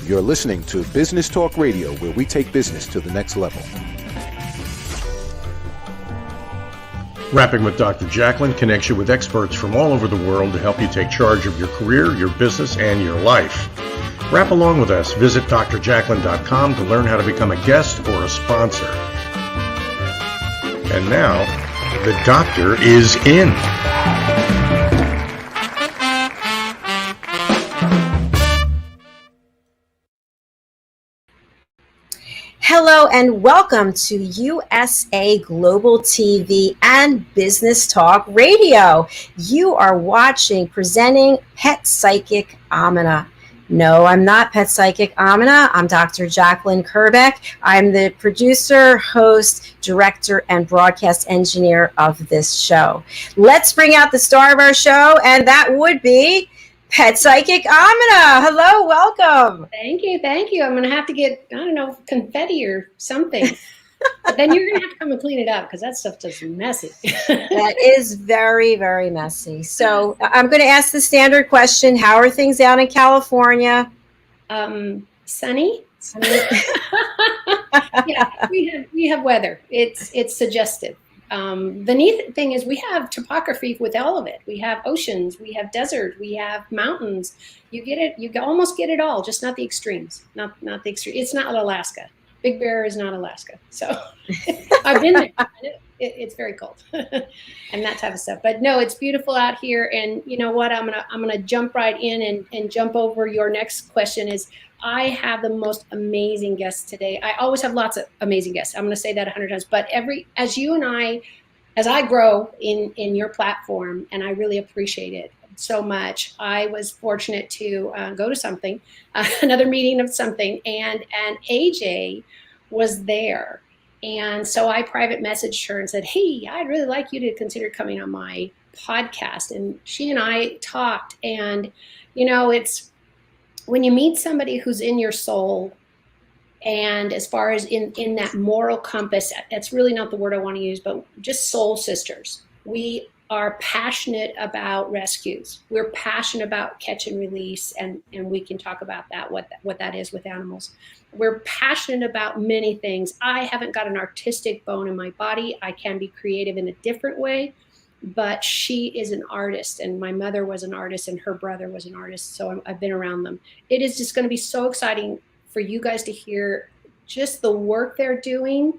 You're listening to Business Talk Radio, where we take business to the next level. Rapping with Dr. Jacalyn connects you with experts from all over the world to help you take charge of your career, your business, and your life. Rap along with us. Visit drjacalyn.com to learn how to become a guest or a sponsor. And now, the doctor is in. Hello and welcome to USA Global TV and Business Talk Radio. You are watching, presenting Pet Psychic Aminah. No, I'm not Pet Psychic Aminah. I'm Dr. Jacalyn Kerbeck. I'm the producer, host, director, and broadcast engineer of this show. Let's bring out the star of our show, and that would be Pet Psychic Aminah. Hello, welcome. Thank you. I'm going to have to get, confetti or something. But then you're going to have to come and clean it up because that stuff just messy. That is very, very messy. So I'm going to ask the standard question. How are things out in California? Sunny. Yeah, we have weather. It's suggestive. The neat thing is we have topography with all of it. We have oceans, we have desert, we have mountains. You get it. You almost get it all, just not the extremes. Not the extreme. It's not Alaska. Big Bear is not Alaska. So I've been there. It's very cold and that type of stuff. But no, it's beautiful out here. And you know what? I'm gonna jump right in and jump over your next question. Is I have the most amazing guests today. I always have lots of amazing guests. I'm going to say that 100 times. But as I grow in your platform, and I really appreciate it so much, I was fortunate to go to something, another meeting of something, and AJ was there. And so I private messaged her and said, hey, I'd really like you to consider coming on my podcast. And she and I talked, and, it's when you meet somebody who's in your soul, and as far as in that moral compass, that's really not the word I want to use, but just soul sisters. We are passionate about rescues. We're passionate about catch and release, and we can talk about that, what that is with animals. We're passionate about many things. I haven't got an artistic bone in my body. I can be creative in a different way, but she is an artist, and my mother was an artist, and her brother was an artist, so I've been around them. It is just going to be so exciting for you guys to hear just the work they're doing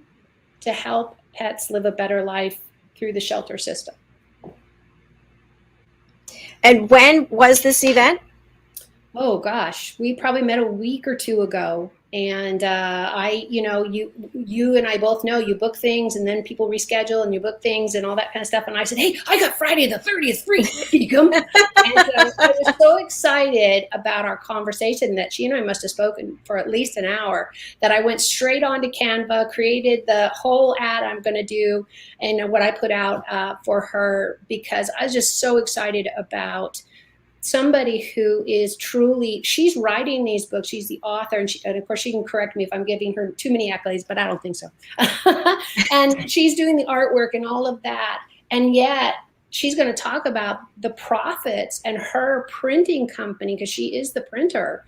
to help pets live a better life through the shelter system. And when was this event? Oh gosh, we probably met a week or two ago. And you and I both know you book things and then people reschedule and you book things and all that kind of stuff. And I said, hey, I got Friday the 30th free. Can you come? And so I was so excited about our conversation that she and I must have spoken for at least an hour, that I went straight onto Canva, created the whole ad I'm going to do and what I put out for her, because I was just so excited about somebody who is truly, she's writing these books. She's the author, and of course she can correct me if I'm giving her too many accolades, but I don't think so. And she's doing the artwork and all of that. And yet she's going to talk about the profits, and her printing company, because she is the printer,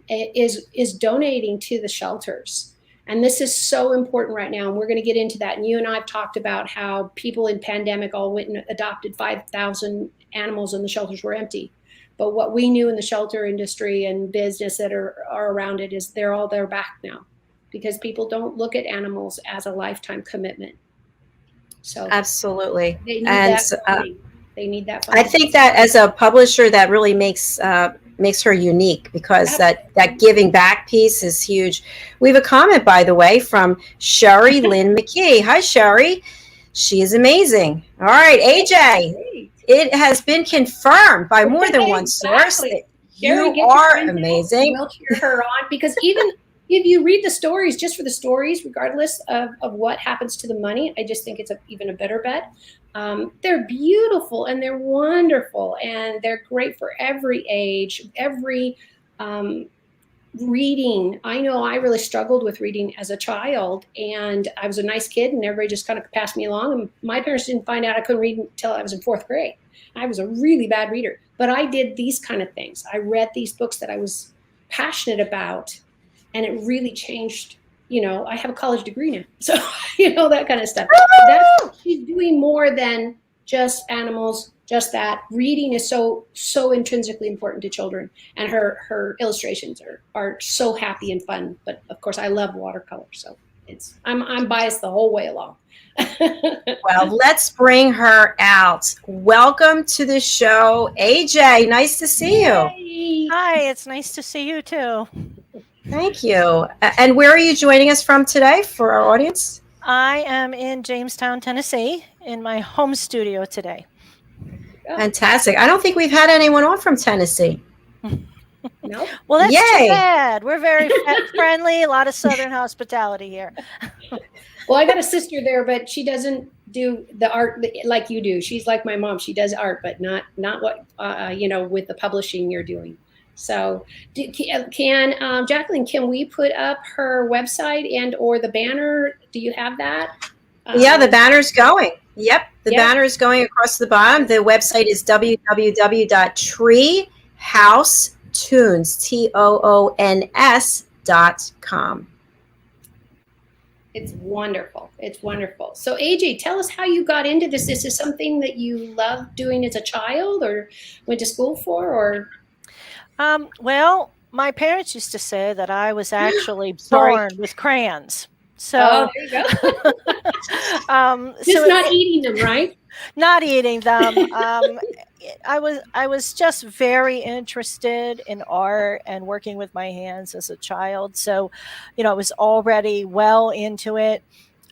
is donating to the shelters. And this is so important right now. And we're going to get into that. And you and I have talked about how people in pandemic all went and adopted 5,000 animals and the shelters were empty. But what we knew in the shelter industry and business that are around it is they're back now, because people don't look at animals as a lifetime commitment. So absolutely. They need that funding. I think that as a publisher, that really makes makes her unique, because that giving back piece is huge. We have a comment, by the way, from Sherry Lynn McKee. Hi, Sherry. She is amazing. All right, AJ, it has been confirmed by more than one source that Sherry, you are amazing. We'll cheer her on, because even if you read the stories, just for the stories, regardless of what happens to the money, I just think it's even a better bet. They're beautiful and they're wonderful and they're great for every age, every reading. I know I really struggled with reading as a child, and I was a nice kid and everybody just kind of passed me along, and my parents didn't find out I couldn't read until I was in 4th grade. I was a really bad reader, but I did these kind of things. I read these books that I was passionate about, and it really changed. I have a college degree now, so that kind of stuff. She's doing more than just animals, just that. Reading is so intrinsically important to children, and her illustrations are so happy and fun. But of course, I love watercolor, so I'm biased the whole way along. Well, let's bring her out. Welcome to the show, AJ. Nice to see you. Yay. Hi, it's nice to see you too. Thank you. And where are you joining us from today for our audience? I am in Jamestown, Tennessee, in my home studio today. Fantastic. I don't think we've had anyone on from Tennessee. No. Well, that's Yay. too bad. We're very friendly. A lot of Southern hospitality here. Well, I got a sister there, but she doesn't do the art like you do. She's like my mom. She does art, but not what with the publishing you're doing. So, Jacalyn, can we put up her website and or the banner? Do you have that? Yeah, the banner's going. Yep, the banner is going across the bottom. The website is www.treehouse.com. It's wonderful. It's wonderful. So, AJ, tell us how you got into this. Is this something that you loved doing as a child or went to school for, or? Well, my parents used to say that I was actually born with crayons. So, there you go. Just not eating them, right? Not eating them. I was just very interested in art and working with my hands as a child. So, I was already well into it.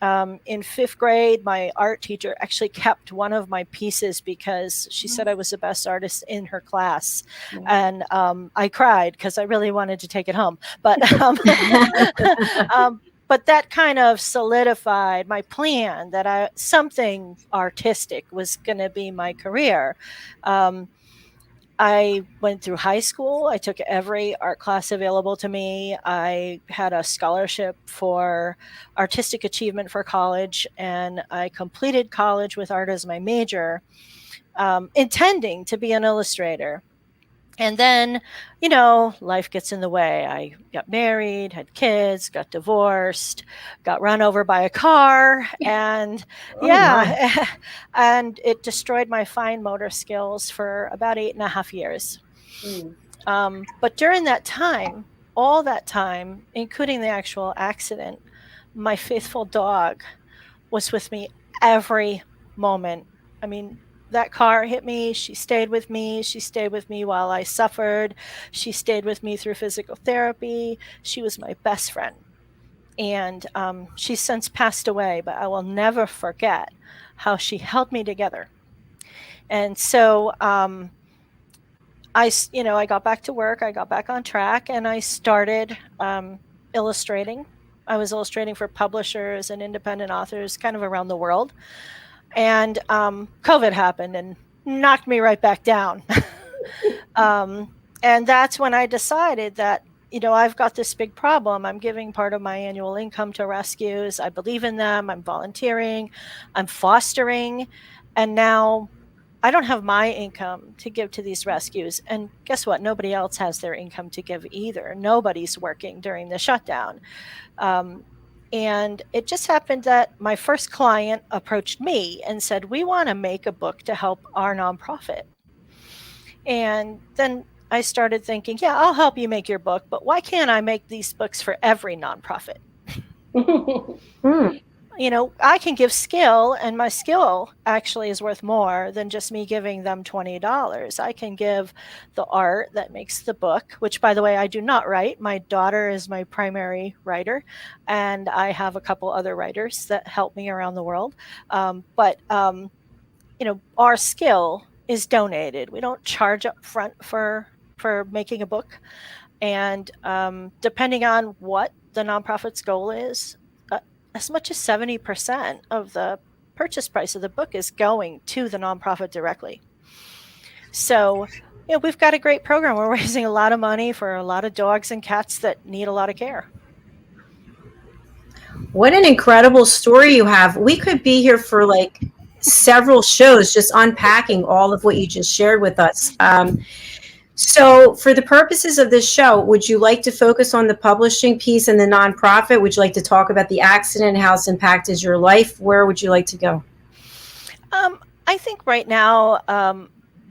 In 5th grade, my art teacher actually kept one of my pieces because she said I was the best artist in her class. And I cried because I really wanted to take it home. But but that kind of solidified my plan that something artistic was going to be my career. I went through high school. I took every art class available to me. I had a scholarship for artistic achievement for college, and I completed college with art as my major, intending to be an illustrator. And then, life gets in the way. I got married, had kids, got divorced, got run over by a car, and and it destroyed my fine motor skills for about 8.5 years. But during that time, all that time, including the actual accident, my faithful dog was with me every moment. I mean, that car hit me. She stayed with me. She stayed with me while I suffered. She stayed with me through physical therapy. She was my best friend. And she's since passed away, but I will never forget how she held me together. And so I got back to work. I got back on track, and I started illustrating. I was illustrating for publishers and independent authors kind of around the world. And COVID happened and knocked me right back down. And that's when I decided that, I've got this big problem. I'm giving part of my annual income to rescues. I believe in them. I'm volunteering. I'm fostering. And now I don't have my income to give to these rescues. And guess what? Nobody else has their income to give either. Nobody's working during the shutdown. And it just happened that my first client approached me and said, we want to make a book to help our nonprofit. And then I started thinking, yeah, I'll help you make your book, but why can't I make these books for every nonprofit? I can give skill, and my skill actually is worth more than just me giving them $20. I can give the art that makes the book, which, by the way, I do not write. My daughter is my primary writer, and I have a couple other writers that help me around the world. But our skill is donated. We don't charge up front for making a book. And depending on what the nonprofit's goal is, as much as 70% of the purchase price of the book is going to the nonprofit directly. So, we've got a great program. We're raising a lot of money for a lot of dogs and cats that need a lot of care. What an incredible story you have. We could be here for like several shows just unpacking all of what you just shared with us. So for the purposes of this show, would you like to focus on the publishing piece and the nonprofit? Would you like to talk about the accident, how it's impacted your life? Where would you like to go? I think right now,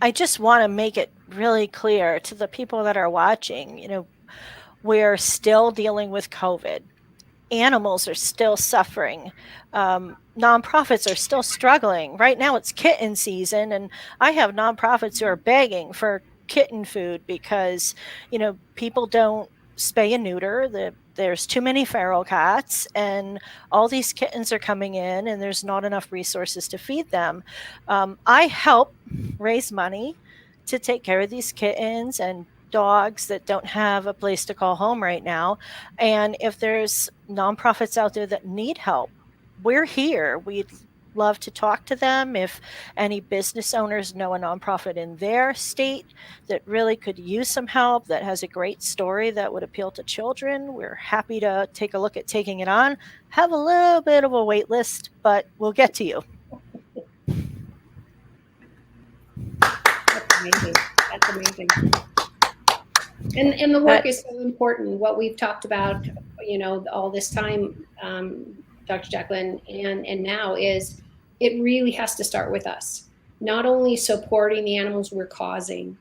I just want to make it really clear to the people that are watching, we're still dealing with COVID. Animals are still suffering. Nonprofits are still struggling. Right now it's kitten season, and I have nonprofits who are begging for kitten food because, people don't spay and neuter. There's too many feral cats, and all these kittens are coming in, and there's not enough resources to feed them. I help raise money to take care of these kittens and dogs that don't have a place to call home right now. And if there's nonprofits out there that need help, we're here. We'd love to talk to them. If any business owners know a nonprofit in their state that really could use some help, that has a great story that would appeal to children, we're happy to take a look at taking it on. Have a little bit of a wait list, but we'll get to you. That's amazing. That's amazing. And the work is so important. What we've talked about, all this time, Dr. Jacalyn, and now is it really has to start with us. Not only supporting the animals we're causing,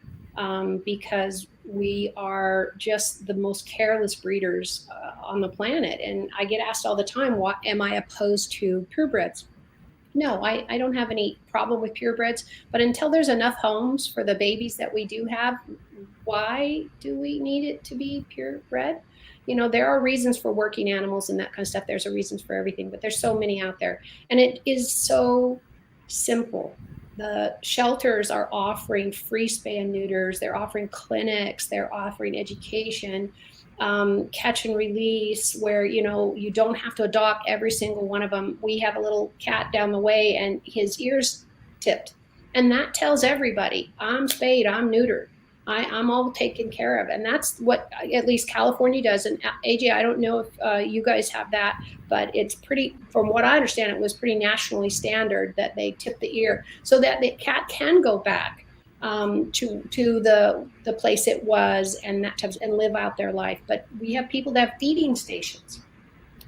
because we are just the most careless breeders on the planet. And I get asked all the time, why am I opposed to purebreds? No, I don't have any problem with purebreds, but until there's enough homes for the babies that we do have, why do we need it to be purebred? There are reasons for working animals and that kind of stuff. There's a reasons for everything, but there's so many out there. And it is so simple. The shelters are offering free spay and neuters. They're offering clinics. They're offering education, catch and release, where, you don't have to adopt every single one of them. We have a little cat down the way and his ears tipped. And that tells everybody, I'm spayed, I'm neutered. I'm all taken care of. And that's what at least California does. And AJ, I don't know if you guys have that, but it's pretty, from what I understand, it was pretty nationally standard that they tip the ear so that the cat can go back to the place it was and live out their life. But we have people that have feeding stations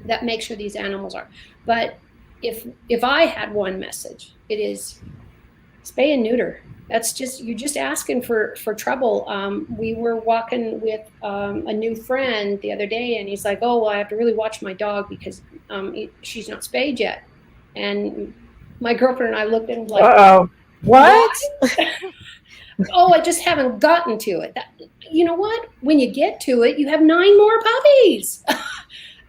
that make sure these animals are. But if I had one message, it is spay and neuter. That's just, you're just asking for trouble. We were walking with a new friend the other day, and he's like, oh, well, I have to really watch my dog because she's not spayed yet. And my girlfriend and I looked at him like, uh-oh, what? Oh, I just haven't gotten to it. You know what? When you get to it, you have 9 more puppies.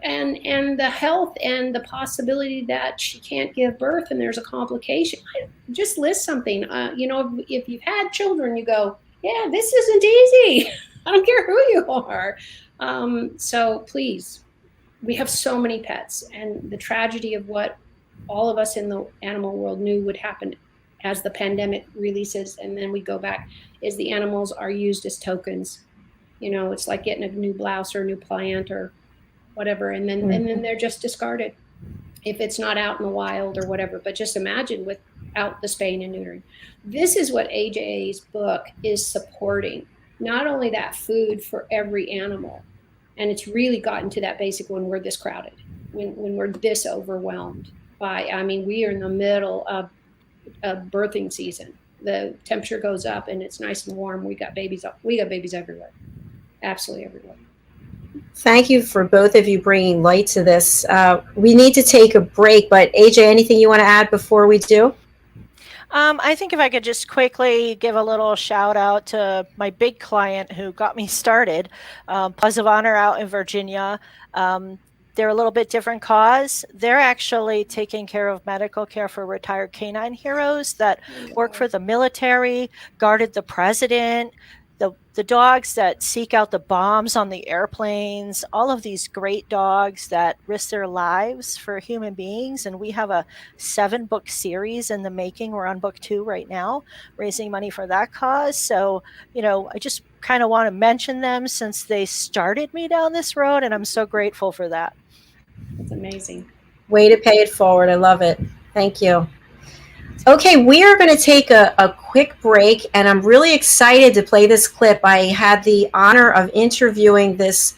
And the health and the possibility that she can't give birth and there's a complication. Just list something. If you've had children, you go, yeah, this isn't easy. I don't care who you are. So please, we have so many pets, and the tragedy of what all of us in the animal world knew would happen as the pandemic releases and then we go back is the animals are used as tokens. It's like getting a new blouse or a new plant or whatever, and then they're just discarded if it's not out in the wild or whatever. But just imagine without the spaying and neutering. This is what AJ's book is supporting. Not only that food for every animal, and it's really gotten to that basic when we're this crowded, when we're this overwhelmed by, we are in the middle of birthing season. The temperature goes up and it's nice and warm. We got babies everywhere, absolutely everywhere. Thank you for both of you bringing light to this. We need to take a break, but AJ, anything you want to add before we do? I think if I could just quickly give a little shout out to my big client who got me started, Pause of Honor out in Virginia. They're a little bit different cause. They're actually taking care of medical care for retired canine heroes that work for the military, guarded the president, the dogs that seek out the bombs on the airplanes, all of these great dogs that risk their lives for human beings. And we have a 7-book series in the making. We're on book 2 right now, raising money for that cause. So, I just kind of want to mention them since they started me down this road, and I'm so grateful for that. That's amazing. Way to pay it forward. I love it. Thank you. Okay, we are going to take a quick break, and I'm really excited to play this clip. I had the honor of interviewing this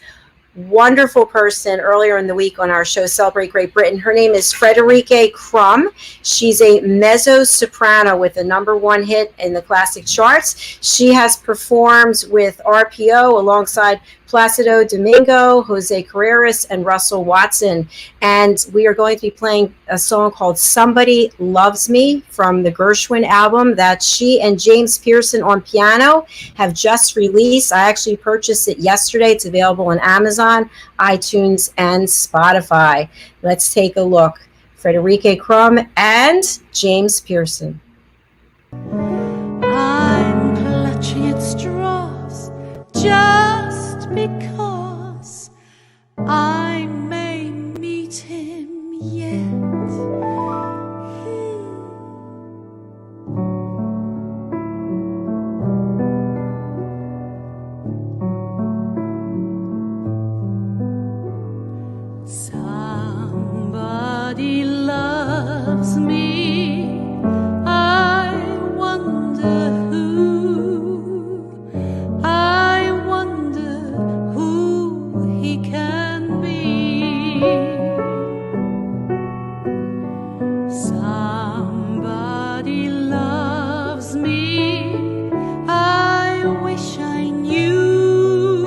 wonderful person earlier in the week on our show, Celebrate Great Britain. Her name is Frederike Crum. She's a mezzo-soprano with a #1 hit in the classic charts. She has performed with RPO alongside Placido Domingo, Jose Carreras, and Russell Watson. And we are going to be playing a song called Somebody Loves Me from the Gershwin album that she and James Pearson on piano have just released. I actually purchased it yesterday. It's available on Amazon, iTunes, and Spotify. Let's take a look. Frederike Crum and James Pearson. I'm clutching at straws just because I may meet him yet. Somebody loves me. I wonder who. I wonder who he can be. Somebody loves me. I wish I knew.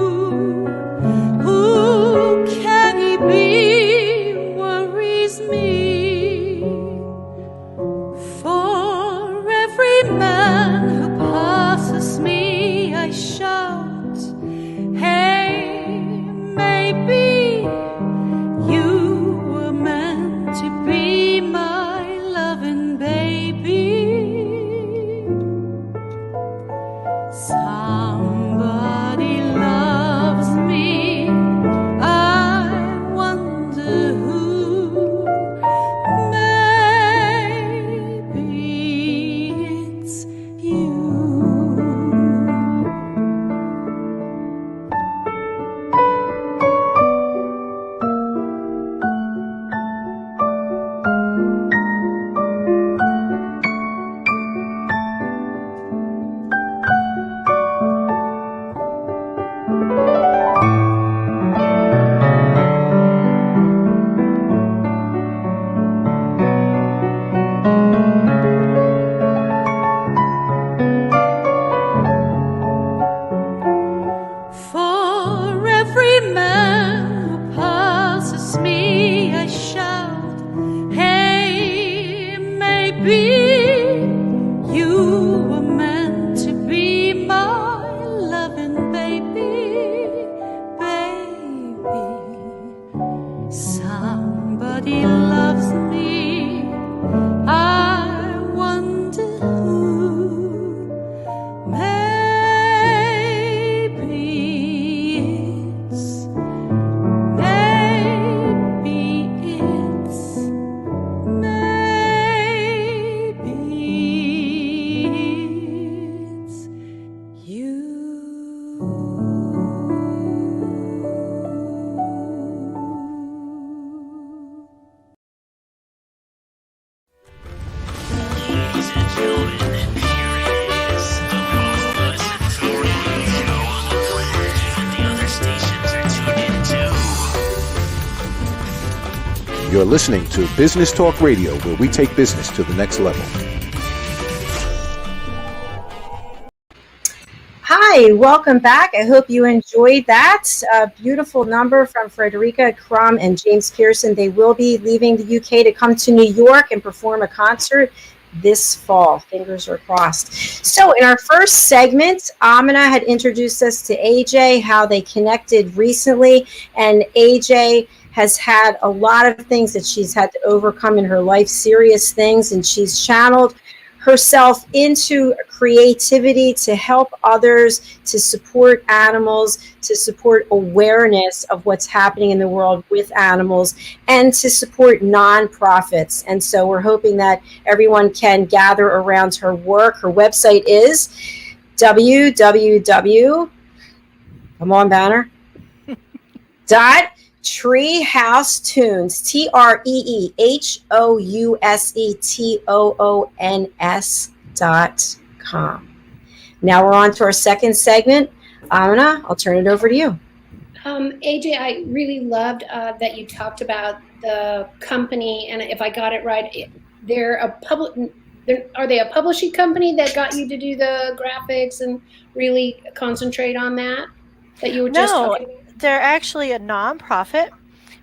Who can he be? Worries me. For every man who passes me, I shout, hey, maybe you were meant to be my loving baby. Somebody loves me. I wonder who. Maybe it's you. For every man who passes me, I shout, hey, maybe you were meant to be my loving baby, baby. Somebody loves me. I wonder who. You're listening to Business Talk Radio, where we take business to the next level. Hi, Hi, welcome back. I hope you enjoyed that. A beautiful number from Frederica Crum and James Pearson. They will be leaving the UK to come to New York and perform a concert this fall. Fingers are crossed. So in our first segment, Aminah had introduced us to AJ, how they connected recently, and AJ has had a lot of things that she's had to overcome in her life, serious things, and she's channeled herself into creativity to help others, to support animals, to support awareness of what's happening in the world with animals, and to support nonprofits. And so we're hoping that everyone can gather around her work. Her website is www. Come on, Banner. Treehouse Toons, TreehouseToons.com. Now we're on to our second segment. Aminah, I'll turn it over to you. AJ, I really loved that you talked about the company, and if I got it right, are they a publishing company that got you to do the graphics and really concentrate on that you were just talking about? They're actually a nonprofit.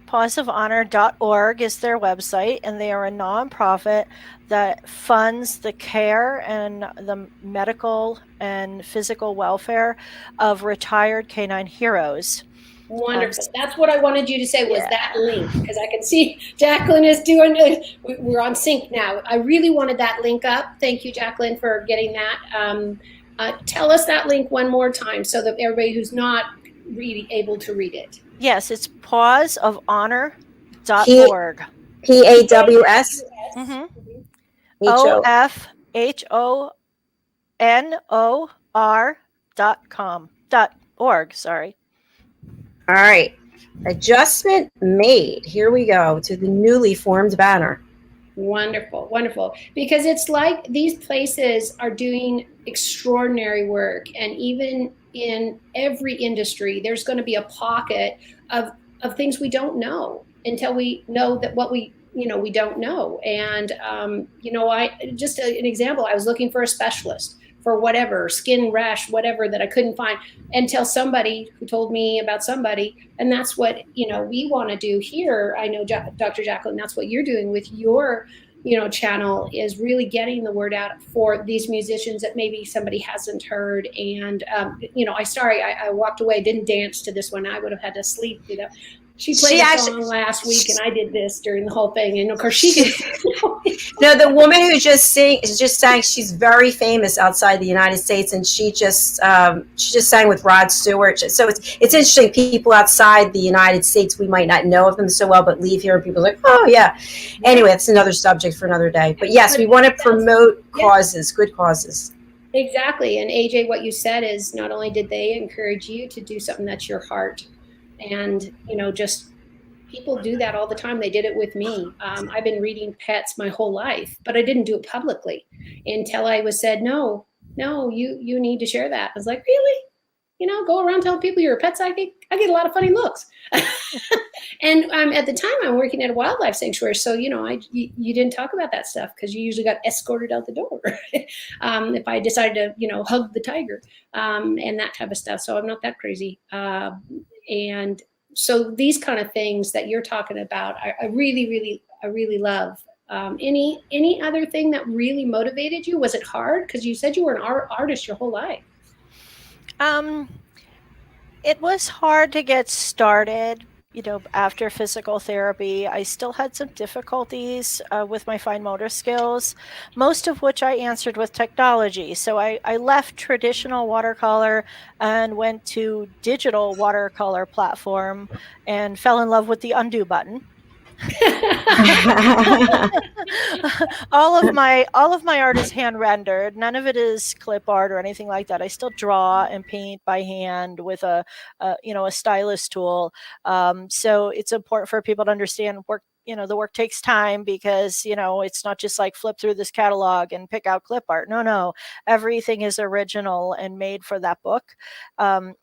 pawsofhonor.org is their website, and they are a nonprofit that funds the care and the medical and physical welfare of retired canine heroes. Wonderful. That's what I wanted you to say was that link, because I can see Jacalyn is doing it. We're on sync now. I really wanted that link up. Thank you, Jacalyn, for getting that. Tell us that link one more time so that everybody who's not really able to read it. Yes, it's pawsofhonor.org. PAWS? OFHONOR.org, sorry. All right. Adjustment made. Here we go to the newly formed banner. Wonderful, wonderful. Because it's like these places are doing extraordinary work, and even in every industry, there's going to be a pocket of things we don't know until we know that what we don't know. And I just an example. I was looking for a specialist for whatever, skin rash, whatever, that I couldn't find until somebody who told me about somebody. And that's what, we want to do here. I know, Dr. Jacalyn, that's what you're doing with your, channel, is really getting the word out for these musicians that maybe somebody hasn't heard. And, I walked away, didn't dance to this one. I would have had to sleep, She played a song last week, and I did this during the whole thing. And of course, she did. No, the woman who just sang. She's very famous outside the United States, and she just sang with Rod Stewart. So it's interesting. People outside the United States, we might not know of them so well, but leave here and people are like, oh yeah. Anyway, that's another subject for another day. But yes, we want to promote causes, good causes. Exactly. And AJ, what you said is not only did they encourage you to do something that's your heart. And, just people do that all the time. They did it with me. I've been reading pets my whole life, but I didn't do it publicly until I was said, no, you need to share that. I was like, really? Go around telling people you're a pet psychic? I get a lot of funny looks. And at the time, I'm working at a wildlife sanctuary. So, you didn't talk about that stuff because you usually got escorted out the door if I decided to, hug the tiger and that type of stuff. So I'm not that crazy. And so these kind of things that you're talking about, I really love. Any other thing that really motivated you? Was it hard? Because you said you were an artist your whole life. It was hard to get started. After physical therapy, I still had some difficulties with my fine motor skills, most of which I answered with technology. So I left traditional watercolor and went to digital watercolor platform and fell in love with the undo button. all of my art is hand rendered. None of it is clip art or anything like that. I still draw and paint by hand with a stylus tool. So it's important for people to understand work. The work takes time because, it's not just like flip through this catalog and pick out clip art. No, everything is original and made for that book.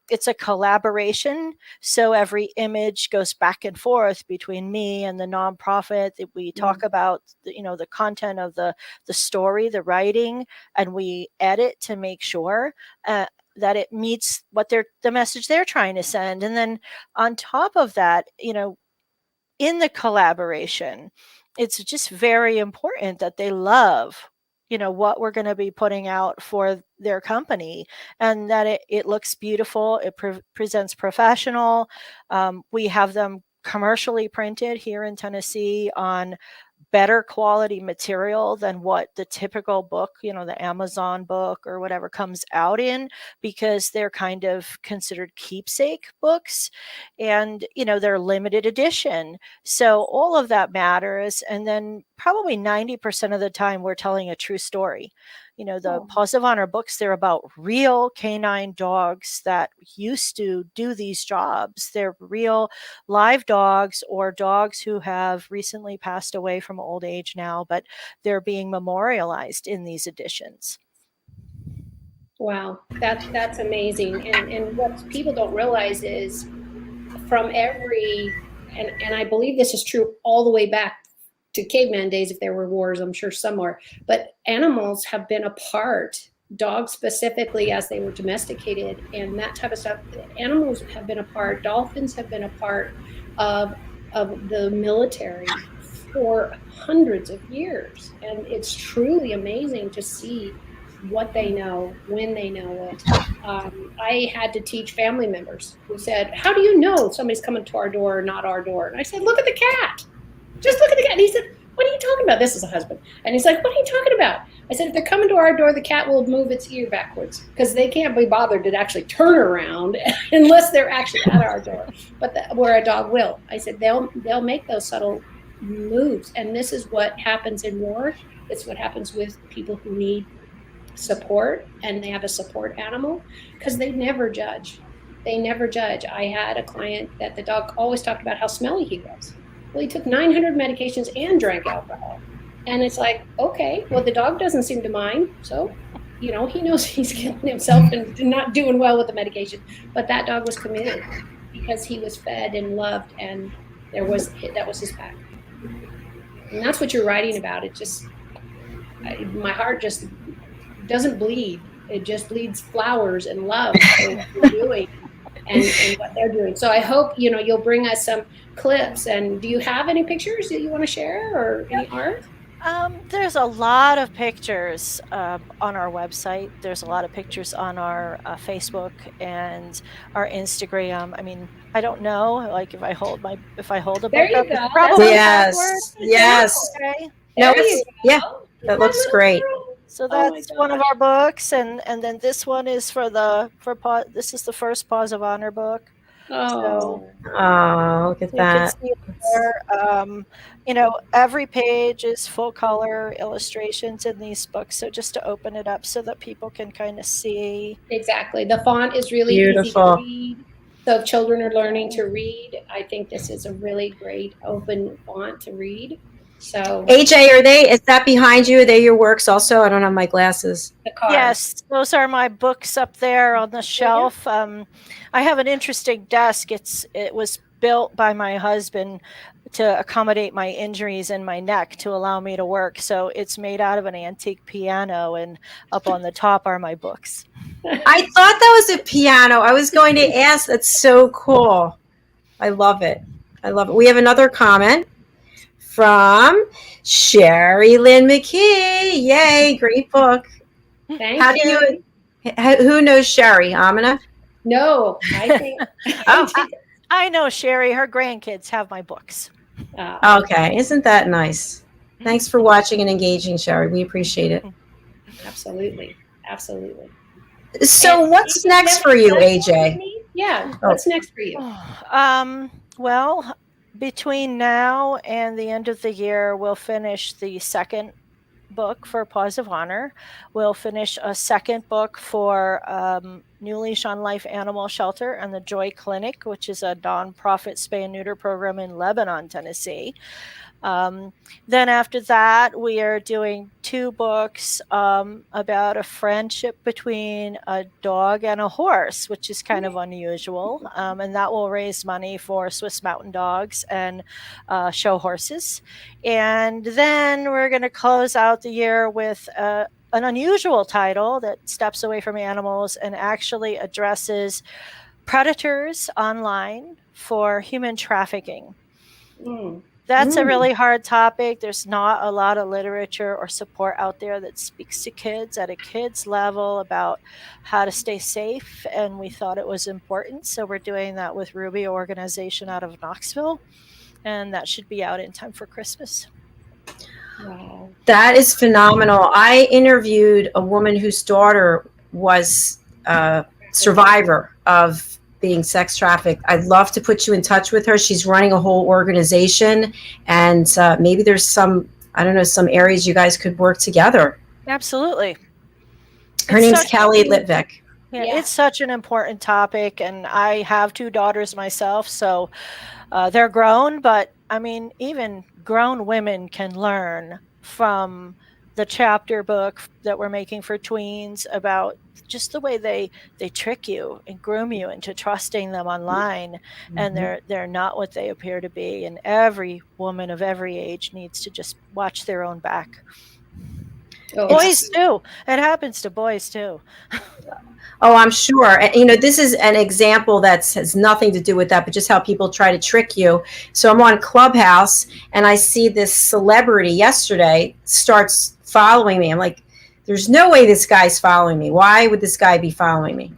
It's a collaboration. So every image goes back and forth between me and the nonprofit. We talk about, the content of the story, the writing, and we edit to make sure that it meets what the message they're trying to send. And then on top of that, in the collaboration, it's just very important that they love what we're going to be putting out for their company, and that it looks beautiful, it presents professional. We have them commercially printed here in Tennessee on better quality material than what the typical book, the Amazon book or whatever comes out in, because they're kind of considered keepsake books, and they're limited edition. So all of that matters. And then probably 90% of the time we're telling a true story. The Paws of Honor books, they're about real canine dogs that used to do these jobs. They're real live dogs, or dogs who have recently passed away from old age now, but they're being memorialized in these editions. Wow, that's amazing. And what people don't realize is from every, and I believe this is true all the way back to caveman days, if there were wars, I'm sure some are, but animals have been a part, dogs specifically as they were domesticated and that type of stuff. Animals have been a part, dolphins have been a part of the military for hundreds of years. And it's truly amazing to see what they know, when they know it. I had to teach family members who said, how do you know somebody's coming to our door or not our door? And I said, look at the cat. Just look at the cat. And he said, what are you talking about? This is a husband. And he's like, what are you talking about? I said, if they're coming to our door, the cat will move its ear backwards because they can't be bothered to actually turn around unless they're actually at our door, but where a dog will. I said, they'll make those subtle moves. And this is what happens in war. It's what happens with people who need support and they have a support animal, because they never judge. They never judge. I had a client that the dog always talked about how smelly he was. Well, he took 900 medications and drank alcohol. And it's like, okay, well, the dog doesn't seem to mind. So, he knows he's killing himself and not doing well with the medication. But that dog was committed because he was fed and loved, and that was his pack. And that's what you're writing about. It just, my heart just doesn't bleed. It just bleeds flowers and love for what you're doing and what they're doing. So I hope, you'll bring us some clips. And do you have any pictures that you want to share or any art? There's a lot of pictures on our website. There's a lot of pictures on our Facebook and our Instagram. I mean, I don't know, like if I hold a there book up, you go. it's probably Yes. okay. No, that looks great. So that's one of our books, and then this one is this is the first Paws of Honor book. Oh, look at that. You can see there, every page is full color illustrations in these books. So just to open it up so that people can kind of see. Exactly. The font is really beautiful. Easy to read. So if children are learning to read, I think this is a really great open font to read. So AJ, is that behind you? Are they your works also? I don't have my glasses. The cards. Yes, those are my books up there on the shelf. I have an interesting desk. It was built by my husband to accommodate my injuries in my neck to allow me to work. So it's made out of an antique piano, and up on the top are my books. I thought that was a piano. I was going to ask. That's so cool. I love it. We have another comment from Sherry Lynn McKee. Yay, great book. Thank you. Who knows Sherry? Aminah? No, I think. I know Sherry. Her grandkids have my books. Okay, isn't that nice? Thanks for watching and engaging, Sherry. We appreciate it. Absolutely. So what's next for you, AJ? Yeah, what's next for you? Well, between now and the end of the year, we'll finish the second book for Paws of Honor. We'll finish a second book for New Leash on Life Animal Shelter and the Joy Clinic, which is a nonprofit spay and neuter program in Lebanon, Tennessee. Then after that, we are doing 2 books about a friendship between a dog and a horse, which is kind of unusual. And that will raise money for Swiss Mountain Dogs and show horses. And then we're going to close out the year with an unusual title that steps away from animals and actually addresses predators online for human trafficking. That's a really hard topic. There's not a lot of literature or support out there that speaks to kids at a kid's level about how to stay safe, and we thought it was important. So we're doing that with Ruby organization out of Knoxville, and that should be out in time for Christmas. Wow. That is phenomenal. I interviewed a woman whose daughter was a survivor of being sex trafficked. I'd love to put you in touch with her. She's running a whole organization, and maybe there's some areas you guys could work together. Absolutely. Her name's Kelly Litvik. Yeah, it's such an important topic, and I have 2 daughters myself, so they're grown, but I mean, even grown women can learn from the chapter book that we're making for tweens about just the way they trick you and groom you into trusting them online, and they're not what they appear to be. And every woman of every age needs to just watch their own back. Boys too. It happens to boys too. Oh, I'm sure. And, this is an example that has nothing to do with that, but just how people try to trick you. So I'm on Clubhouse, and I see this celebrity yesterday starts following me. I'm like, there's no way this guy's following me. Why would this guy be following me?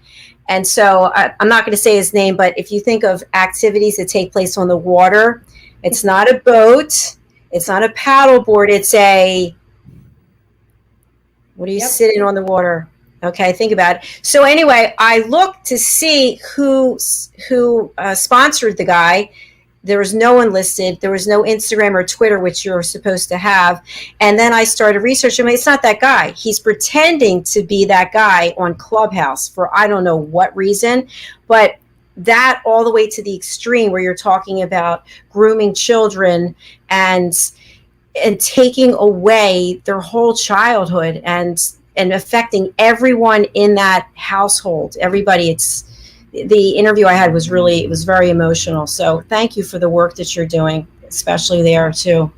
And so I'm not going to say his name, but if you think of activities that take place on the water, it's not a boat. It's not a paddleboard. It's what are you sitting on the water? Okay, think about it. So anyway, I looked to see who sponsored the guy. There was no one listed. There was no Instagram or Twitter, which you're supposed to have. And then I started researching. It's not that guy. He's pretending to be that guy on Clubhouse for I don't know what reason. But that all the way to the extreme where you're talking about grooming children and taking away their whole childhood and affecting everyone in that household. Everybody. The interview I had was very emotional. So thank you for the work that you're doing, especially there too.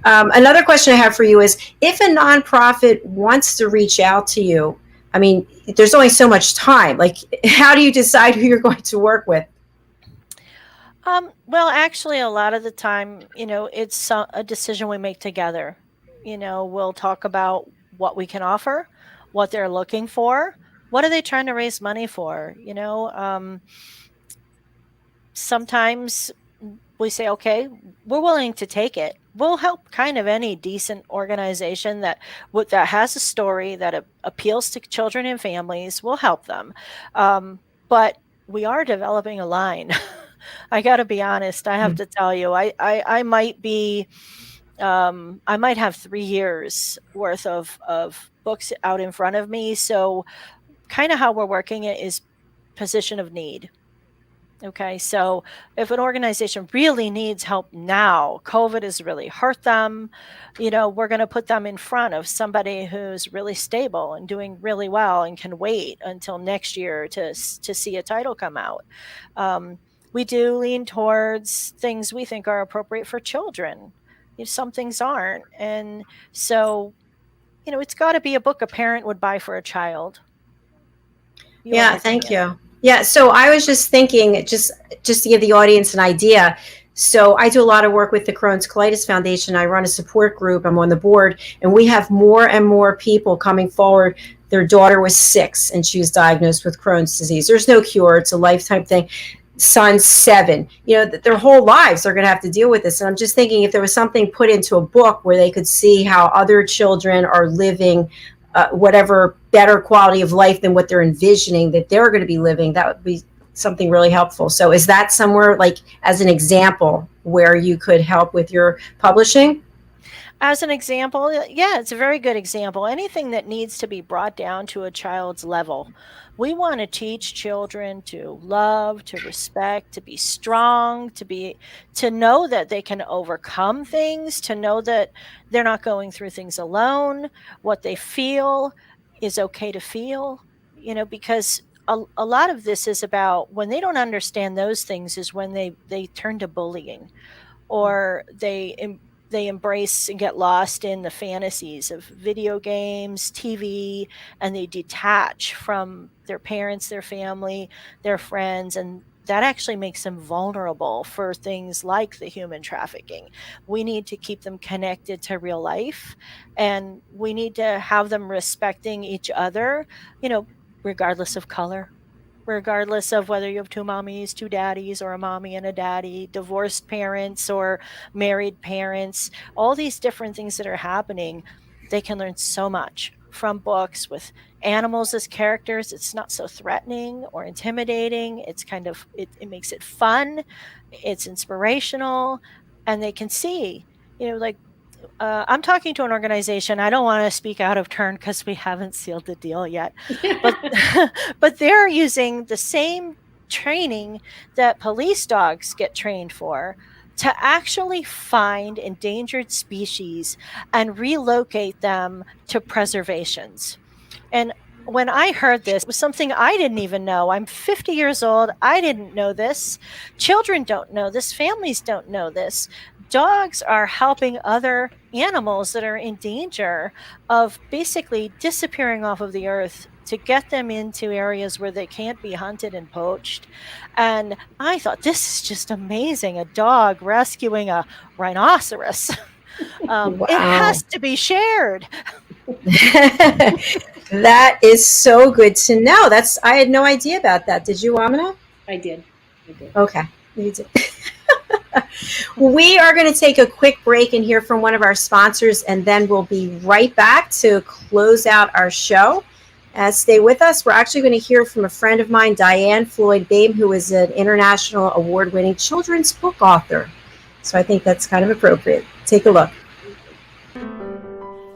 Another question I have for you is, if a nonprofit wants to reach out to you, I mean, there's only so much time. Like, how do you decide who you're going to work with? Well, actually, a lot of the time, it's a decision we make together. We'll talk about what we can offer, what they're looking for. What are they trying to raise money for? Sometimes we say, okay, we're willing to take it. We'll help kind of any decent organization that has a story that appeals to children and families. We'll help them. But we are developing a line. I got to be honest. I have to tell you, I might be, I might have 3 years worth of books out in front of me. So kind of how we're working it is position of need. Okay, so if an organization really needs help now, COVID has really hurt them, we're going to put them in front of somebody who's really stable and doing really well and can wait until next year to see a title come out. We do lean towards things we think are appropriate for children. Some things aren't. And so, it's got to be a book a parent would buy for a child. Yeah, thank you. Yeah, so I was just thinking, just to give the audience an idea. So I do a lot of work with the Crohn's Colitis Foundation. I run a support group. I'm on the board, and we have more and more people coming forward. Their daughter was 6, and she was diagnosed with Crohn's disease. There's no cure. It's a lifetime thing. Son's 7. Their whole lives they're going to have to deal with this. And I'm just thinking, if there was something put into a book where they could see how other children are living whatever better quality of life than what they're envisioning that they're going to be living, that would be something really helpful. So is that somewhere, like, as an example, where you could help with your publishing? As an example, yeah, it's a very good example. Anything that needs to be brought down to a child's level. We want to teach children to love, to respect, to be strong, to know that they can overcome things, to know that they're not going through things alone. What they feel is okay to feel, because a lot of this is about when they don't understand those things is when they turn to bullying, or they they embrace and get lost in the fantasies of video games, TV, and they detach from their parents, their family, their friends, and that actually makes them vulnerable for things like the human trafficking. We need to keep them connected to real life, and we need to have them respecting each other, regardless of color, regardless of whether you have two mommies, two daddies, or a mommy and a daddy, divorced parents or married parents, all these different things that are happening. They can learn so much from books with animals as characters. It's not so threatening or intimidating. It's kind of, it makes it fun. It's inspirational. And they can see, I'm talking to an organization. I don't want to speak out of turn because we haven't sealed the deal yet, but they're using the same training that police dogs get trained for to actually find endangered species and relocate them to preservations. And when I heard this, it was something I didn't even know. I'm 50 years old. I didn't know this. Children don't know this. Families don't know this. Dogs are helping other animals that are in danger of basically disappearing off of the earth to get them into areas where they can't be hunted and poached. And I thought, this is just amazing. A dog rescuing a rhinoceros. Wow. It has to be shared. That is so good to know. I had no idea about that. Did you, Aminah? I did. Okay. You did. We are going to take a quick break and hear from one of our sponsors, and then we'll be right back to close out our show. Stay with us. We're actually going to hear from a friend of mine, Diane Floyd-Baim, who is an international award-winning children's book author. So I think that's kind of appropriate. Take a look.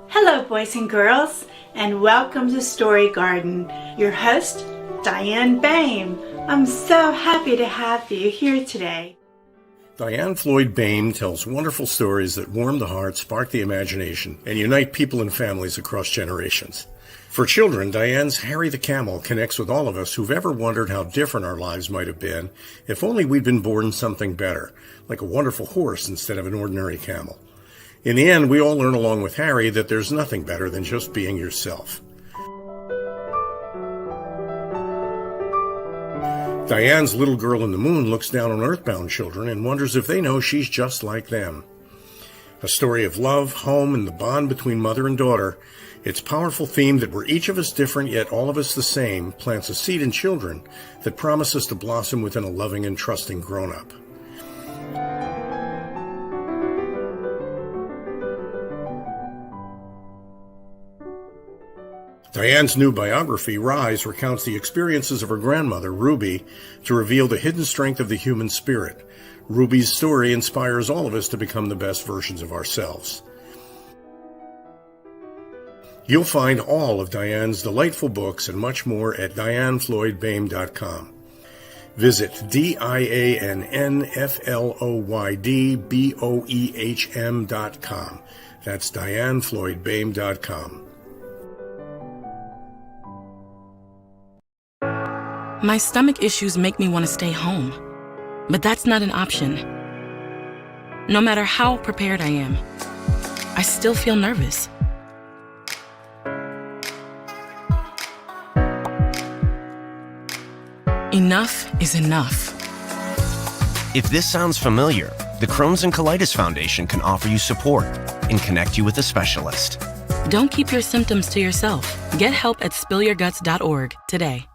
Hello, boys and girls, and welcome to Story Garden. Your host, Diane Baim. I'm so happy to have you here today. Diane Floyd-Baim tells wonderful stories that warm the heart, spark the imagination, and unite people and families across generations. For children, Diane's Harry the Camel connects with all of us who've ever wondered how different our lives might have been if only we'd been born something better, like a wonderful horse instead of an ordinary camel. In the end, we all learn along with Harry that there's nothing better than just being yourself. Diane's Little Girl in the Moon looks down on earthbound children and wonders if they know she's just like them. A story of love, home, and the bond between mother and daughter, its powerful theme that we're each of us different yet all of us the same plants a seed in children that promises to blossom within a loving and trusting grown-up. Diane's new biography, Rise, recounts the experiences of her grandmother, Ruby, to reveal the hidden strength of the human spirit. Ruby's story inspires all of us to become the best versions of ourselves. You'll find all of Diane's delightful books and much more at dianefloydbaim.com. Visit dianefloydboehm.com. That's dianefloydbaim.com. My stomach issues make me want to stay home, but that's not an option. No matter how prepared I am, I still feel nervous. Enough is enough. If this sounds familiar, the Crohn's and Colitis Foundation can offer you support and connect you with a specialist. Don't keep your symptoms to yourself. Get help at spillyourguts.org today.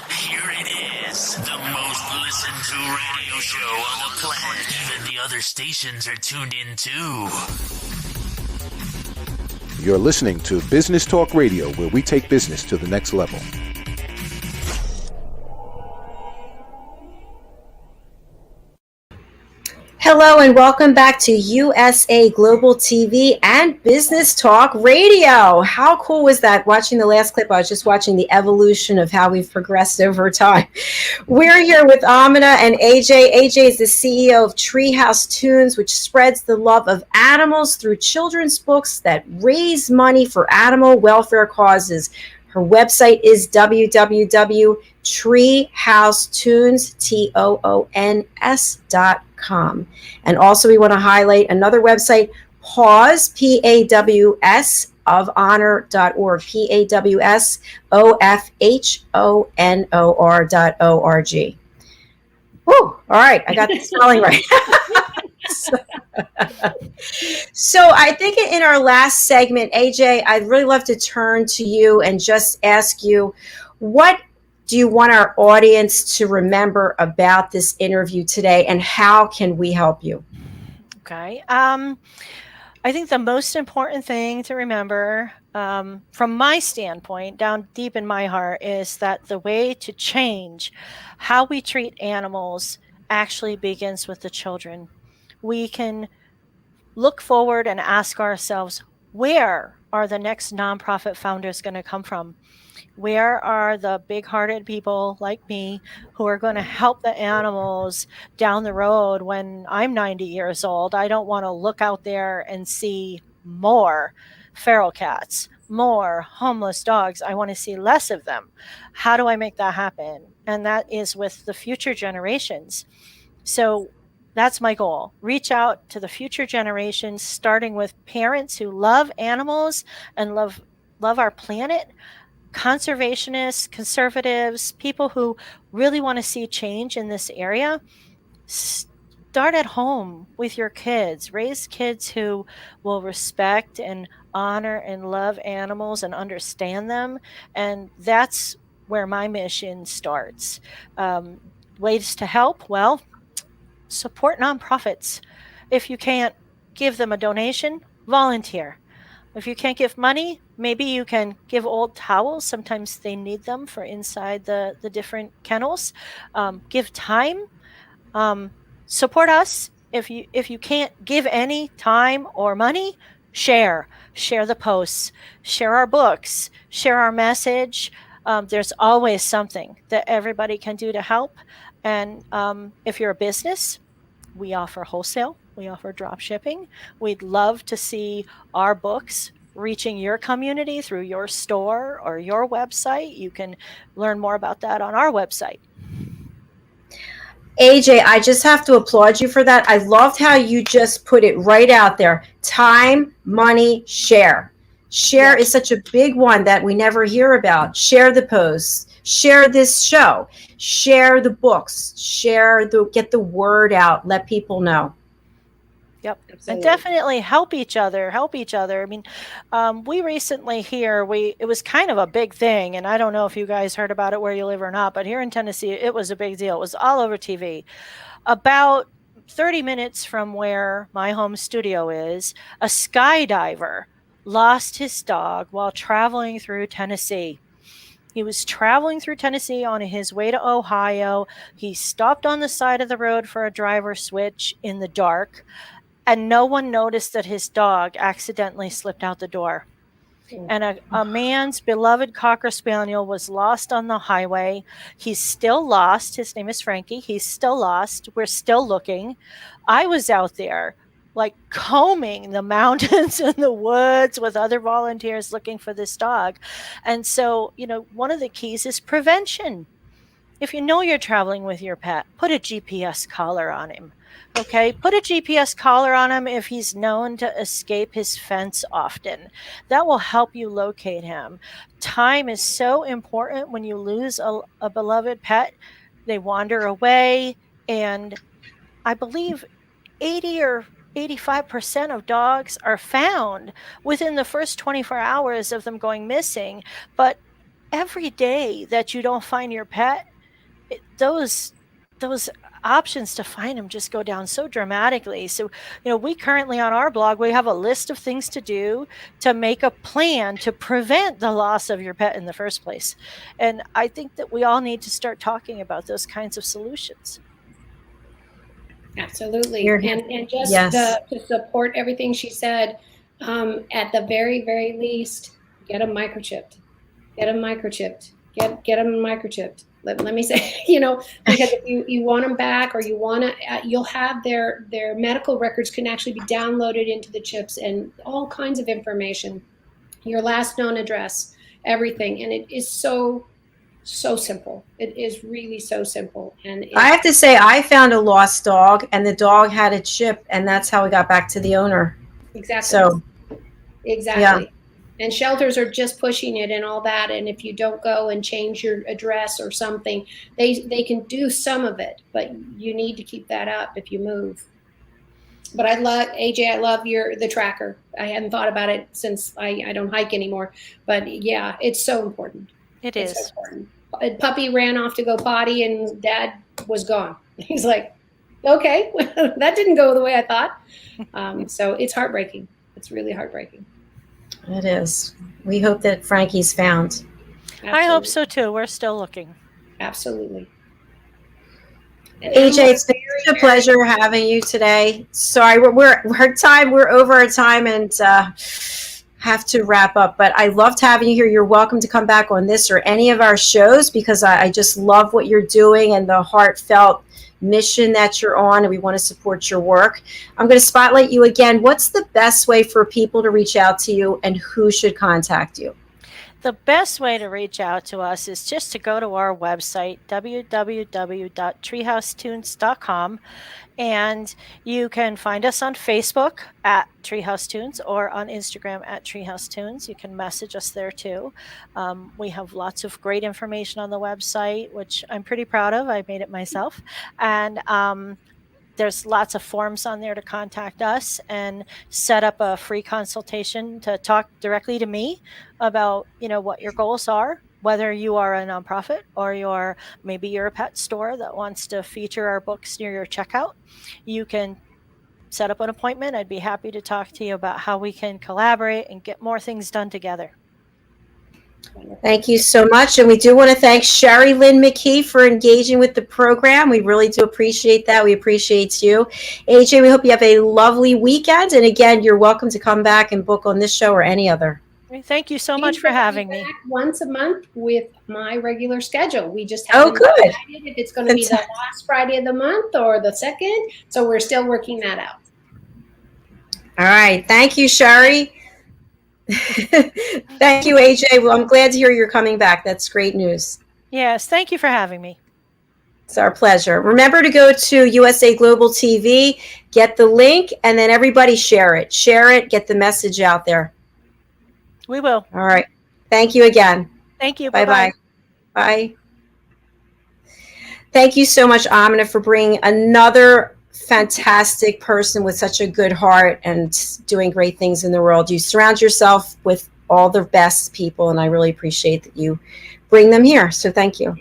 Here it is, the most listened to radio show on the planet. Even the other stations are tuned in too. You're listening to Business Talk Radio, where we take business to the next level. Hello and welcome back to USA Global TV and Business Talk Radio. How cool was that? Watching the last clip, I was just watching the evolution of how we've progressed over time. We're here with Aminah and AJ. AJ is the CEO of Treehouse Toons, which spreads the love of animals through children's books that raise money for animal welfare causes. Her website is www.treehousetoons.com. And also we want to highlight another website, PAWS, P-A-W-S, of honor.org, PAWSOFHONOR.org. Woo, all right, I got the spelling right. So I think in our last segment, AJ, I'd really love to turn to you and just ask you, what do you want our audience to remember about this interview today, and how can we help you? Okay. I think the most important thing to remember, from my standpoint, down deep in my heart, is that the way to change how we treat animals actually begins with the children. We can look forward and ask ourselves, where are the next nonprofit founders going to come from? Where are the big-hearted people like me who are going to help the animals down the road when I'm 90 years old? I don't want to look out there and see more feral cats, more homeless dogs. I want to see less of them. How do I make that happen? And that is with the future generations. So that's my goal. Reach out to the future generations, starting with parents who love animals and love our planet, conservationists, conservatives, people who really want to see change in this area. Start at home with your kids. Raise kids who will respect and honor and love animals and understand them. And that's where my mission starts. Ways to help? Well, support nonprofits. If you can't give them a donation, volunteer. If you can't give money, maybe you can give old towels. Sometimes they need them for inside the different kennels. Give time. Support us. If you can't give any time or money, share the posts, share our books, share our message. There's always something that everybody can do to help. And if you're a business, we offer wholesale, we offer drop shipping. We'd love to see our books reaching your community through your store or your website. You can learn more about that on our website. AJ, I just have to applaud you for that. I loved how you just put it right out there. Time, money, share. Share is such a big one that we never hear about. Share the posts. Share this show, share the books, get the word out, let people know. Yep. Absolutely. And definitely help each other. I mean, we recently it was kind of a big thing, and I don't know if you guys heard about it where you live or not, but here in Tennessee, it was a big deal. It was all over TV. About 30 minutes from where my home studio is, a skydiver lost his dog while traveling through Tennessee. He was traveling through Tennessee on his way to Ohio. He stopped on the side of the road for a driver switch in the dark, and no one noticed that his dog accidentally slipped out the door. And a man's beloved Cocker Spaniel was lost on the highway. He's still lost. His name is Frankie. He's still lost. We're still looking. I was out there like combing the mountains and the woods with other volunteers looking for this dog. And so, one of the keys is prevention. If you know you're traveling with your pet, put a GPS collar on him. Okay, put a GPS collar on him if he's known to escape his fence often. That will help you locate him. Time is so important when you lose a beloved pet. They wander away, and I believe 80 or 85% of dogs are found within the first 24 hours of them going missing. But every day that you don't find your pet, those options to find them just go down so dramatically. So, we currently on our blog, we have a list of things to do to make a plan to prevent the loss of your pet in the first place. And I think that we all need to start talking about those kinds of solutions. Absolutely. And just to support everything she said, at the very, very least, get them microchipped. Get them microchipped. Get them microchipped. Let me say, because if you want them back, or you want to, you'll have their medical records can actually be downloaded into the chips, and all kinds of information, your last known address, everything. And it is so simple. It is really so simple. And I have to say, I found a lost dog, and the dog had a chip, and that's how we got back to the owner. Exactly. So, exactly. Yeah. And shelters are just pushing it and all that. And if you don't go and change your address or something, they can do some of it, but you need to keep that up if you move. But I love, AJ, I love the tracker. I hadn't thought about it since I don't hike anymore. But yeah, it's so important. It's so important. A puppy ran off to go potty, and Dad was gone. He's like, okay, that didn't go the way I thought. So it's heartbreaking. It's really heartbreaking. It is. We hope that Frankie's found. Absolutely. I hope so too. We're still looking. Absolutely. AJ, it's been such a pleasure having you today. Sorry, we're over our time, and have to wrap up. But I loved having you here. You're welcome to come back on this or any of our shows, because I just love what you're doing and the heartfelt mission that you're on, and we want to support your work. I'm going to spotlight you again. What's the best way for people to reach out to you, and who should contact you? The best way to reach out to us is just to go to our website, www.treehousetoons.com, and you can find us on Facebook at Treehouse Toons, or on Instagram at Treehouse Toons. You can message us there too. We have lots of great information on the website, which I'm pretty proud of. I made it myself. And there's lots of forms on there to contact us and set up a free consultation to talk directly to me about, what your goals are, whether you are a nonprofit or maybe you're a pet store that wants to feature our books near your checkout. You can set up an appointment. I'd be happy to talk to you about how we can collaborate and get more things done together. Thank you so much. And we do want to thank Sherry Lynn McKee for engaging with the program. We really do appreciate that. We appreciate you. AJ, we hope you have a lovely weekend. And again, you're welcome to come back and book on this show or any other. Thank you so much for having me. Once a month with my regular schedule. We just haven't decided if it's going to be the last Friday of the month or the second. So we're still working that out. All right. Thank you, Sherry. Thank you, AJ. Well, I'm glad to hear you're coming back. That's great news. Yes. Thank you for having me. It's our pleasure. Remember to go to USA Global TV, get the link, and then everybody share it. Share it. Get the message out there. We will. All right. Thank you again. Thank you. Bye-bye. Bye. Thank you so much, Aminah, for bringing another fantastic person with such a good heart and doing great things in the world. You surround yourself with all the best people, and I really appreciate that you bring them here. So thank you.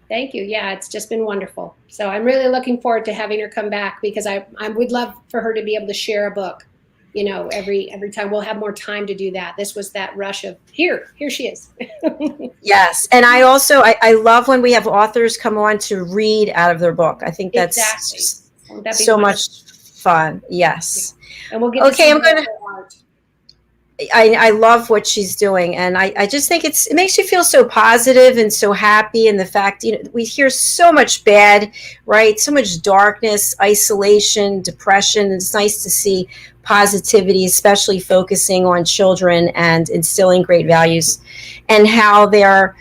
Thank you. Yeah, it's just been wonderful. So I'm really looking forward to having her come back, because I would love for her to be able to share a book. Every time. We'll have more time to do that. This was that rush of here she is. Yes. And I also, I love when we have authors come on to read out of their book. I think that's so much fun. Yes. And we'll get I love what she's doing. And I just think it makes you feel so positive and so happy. And the fact, we hear so much bad, right? So much darkness, isolation, depression. It's nice to see positivity, especially focusing on children and instilling great values, and how they're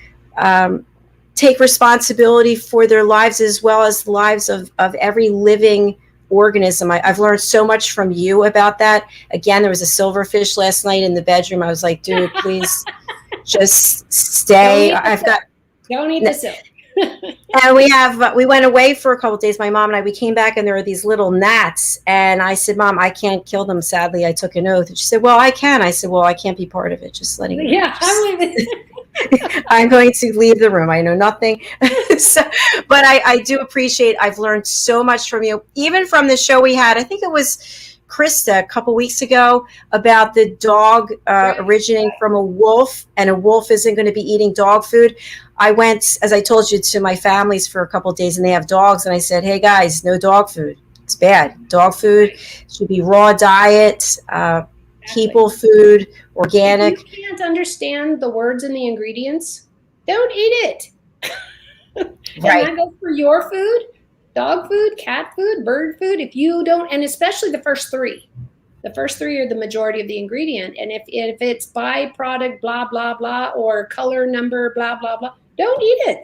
take responsibility for their lives as well as the lives of every living organism. I've learned so much from you about that. Again, there was a silverfish last night in the bedroom. I was like, dude, please just stay. Don't eat the silk. And we went away for a couple of days, my mom and I. We came back and there were these little gnats, and I said, Mom, I can't kill them, sadly. I took an oath. And she said, well, I can. I said, well, I can't be part of it. Just letting you know. Yeah, I'm leaving. I'm going to leave the room. I know nothing. But I do appreciate, I've learned so much from you, even from the show we had. I think it was Krista a couple weeks ago about the dog originating from a wolf, and a wolf isn't going to be eating dog food. I went, as I told you, to my family's for a couple of days, and they have dogs. And I said, hey, guys, no dog food. It's bad. Dog food should be raw diet, people food, organic. If you can't understand the words and the ingredients, don't eat it. Right. And that goes for your food, dog food, cat food, bird food. If you don't, and especially the first three are the majority of the ingredient. And if it's byproduct, blah, blah, blah, or color number, blah, blah, blah, don't eat it.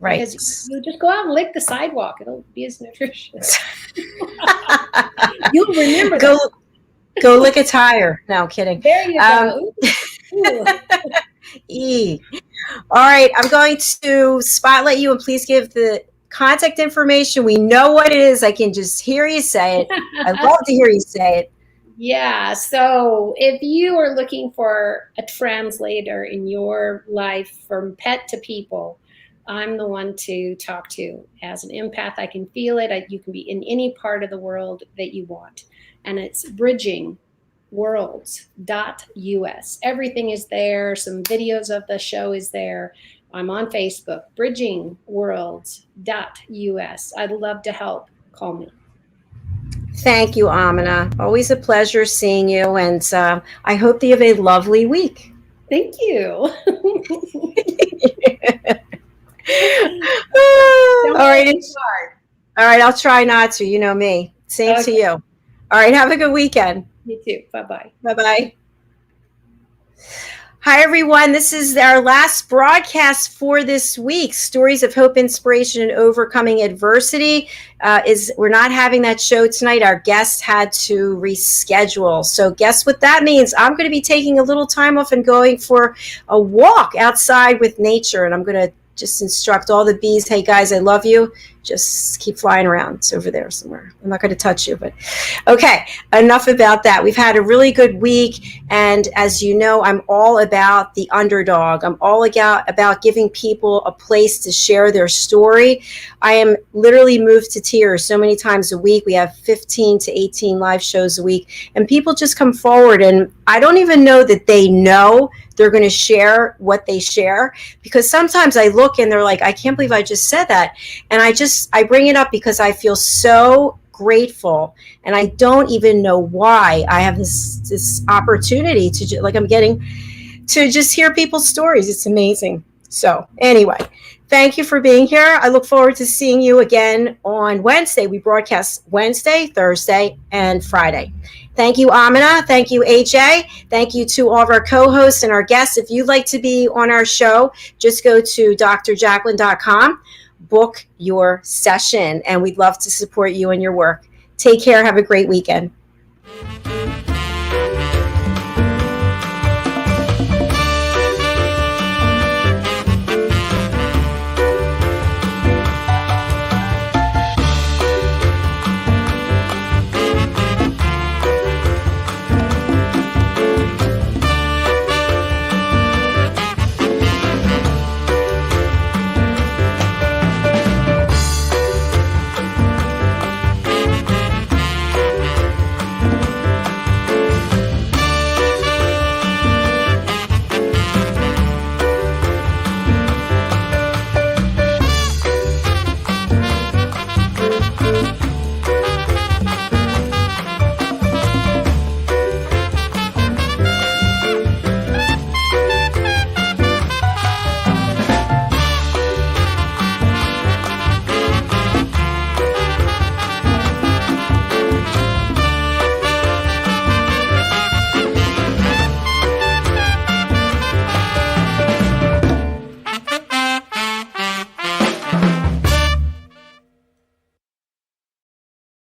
Right. Because you just go out and lick the sidewalk. It'll be as nutritious. You'll remember that. Go lick a tire. No, kidding. There you go. All right. I'm going to spotlight you, and please give the contact information. We know what it is. I can just hear you say it. I love to hear you say it. Yeah. So if you are looking for a translator in your life from pet to people, I'm the one to talk to. As an empath, I can feel it. You can be in any part of the world that you want. And it's bridgingworlds.us. Everything is there. Some videos of the show is there. I'm on Facebook, bridgingworlds.us. I'd love to help. Call me. Thank you, Aminah. Always a pleasure seeing you. And I hope that you have a lovely week. Thank you. All right. All right. I'll try not to. You know me. Same to you. All right. Have a good weekend. You too. Bye-bye. Bye-bye. Hi, everyone. This is our last broadcast for this week. Stories of Hope, Inspiration, and Overcoming Adversity. We're not having that show tonight. Our guest had to reschedule. So guess what that means? I'm going to be taking a little time off and going for a walk outside with nature. And I'm going to just instruct all the bees, hey, guys, I love you. Just keep flying around. It's over there somewhere. I'm not going to touch you, but okay, enough about that. We've had a really good week. And as you know, I'm all about the underdog. I'm all about giving people a place to share their story. I am literally moved to tears so many times a week. We have 15 to 18 live shows a week, and people just come forward, and I don't even know that they know they're going to share what they share, because sometimes I look and they're like, I can't believe I just said that. And I bring it up because I feel so grateful, and I don't even know why I have this opportunity to, I'm getting to just hear people's stories. It's amazing. So anyway, thank you for being here. I look forward to seeing you again on Wednesday. We broadcast Wednesday, Thursday, and Friday. Thank you, Aminah. Thank you, AJ. Thank you to all of our co-hosts and our guests. If you'd like to be on our show, just go to drjacalyn.com, book your session, and we'd love to support you in your work. Take care. Have a great weekend.